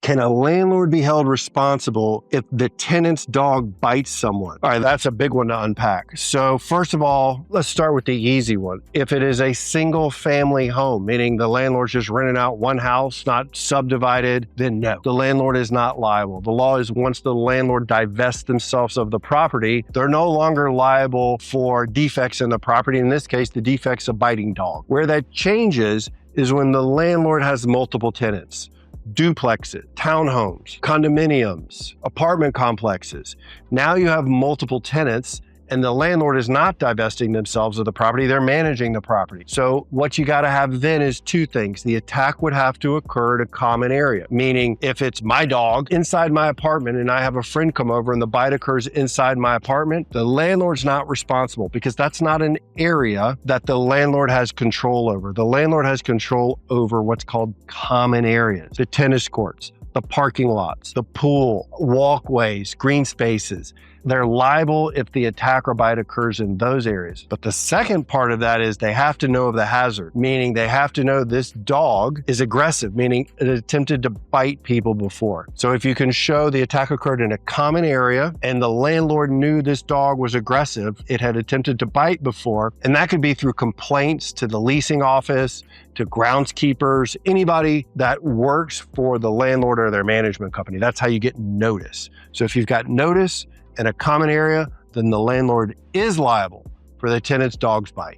Can a landlord be held responsible if the tenant's dog bites someone? All right, that's a big one to unpack. So first of all, let's start with the easy one. If it is a single family home, meaning the landlord's just renting out one house, not subdivided, then no, the landlord is not liable. The law is once the landlord divests themselves of the property, they're no longer liable for defects in the property. In this case, the defect's a biting dog. Where that changes is when the landlord has multiple tenants. Duplexes, townhomes, condominiums, apartment complexes. Now you have multiple tenants and the landlord is not divesting themselves of the property, they're managing the property. So what you gotta have then is two things. The attack would have to occur at a common area, meaning if it's my dog inside my apartment and I have a friend come over and the bite occurs inside my apartment, the landlord's not responsible because that's not an area that the landlord has control over. The landlord has control over what's called common areas, the tennis courts, the parking lots, the pool, walkways, green spaces. They're liable if the attack or bite occurs in those areas. But the second part of that is they have to know of the hazard, meaning they have to know this dog is aggressive, meaning it attempted to bite people before. So if you can show the attack occurred in a common area and the landlord knew this dog was aggressive, it had attempted to bite before, and that could be through complaints to the leasing office, to groundskeepers, anybody that works for the landlord or their management company. That's how you get notice. So if you've got notice in a common area, then the landlord is liable for the tenant's dog's bite.